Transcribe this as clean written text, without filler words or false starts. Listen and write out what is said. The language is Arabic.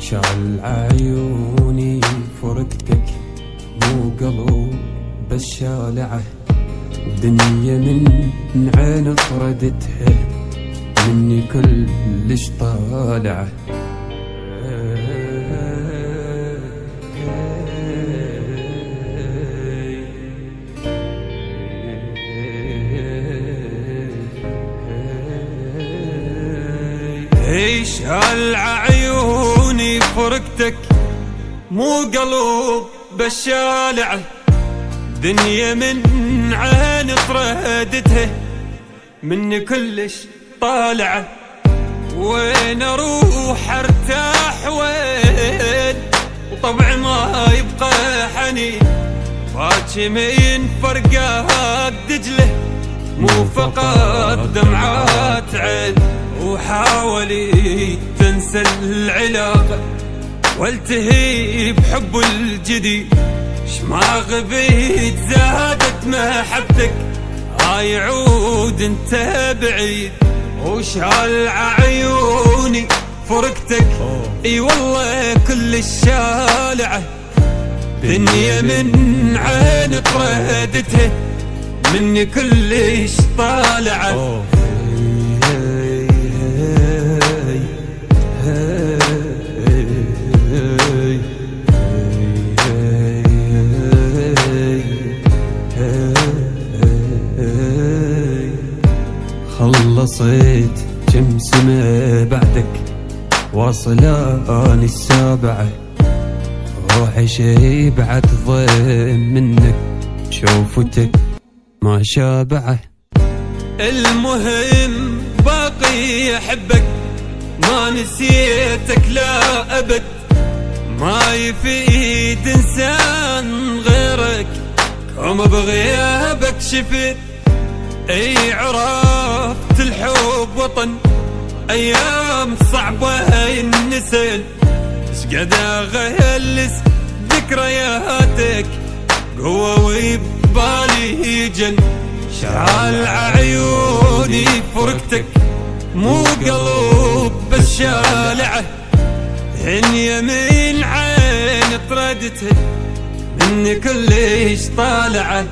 شعل عيوني فرقتك مو قلوب بس شالعه، دنيا من عين طردتها مني كلش طالعه. ايش هالعيوني فرقتك مو قلوب بس شالعه، دنيا من عين طردتها مني كلش طالعه. وين اروح ارتاح وين وطبع ما يبقى حنين، باكي من فرقات دجله مو فقط دمعات عين. وحاولي تنسى العلاقة والتهي بحب الجديد، شما غبيت زادت محبتك هاي عود انت بعيد. وشال عيوني فرقتك اي والله كل الشالعة، دنيا من عين طردتها مني كلش طالعة. خلصت كم سنة بعدك واصلاني السابعة، روحي شي بعد ضيم منك شوفتك ما شابعه. المهم باقي احبك ما نسيتك لا ابد، ما يفيد انسان غيرك كوم بغيابك شفت. اي عرفت الحب وطن ايام صعبة ينسن، شقد اغلس ذكرياتك قوة وبالي جن. شعل عيوني فرقتك مو قلوب بس شالعه، دنيا من عين طردتها مني كلش طالعه.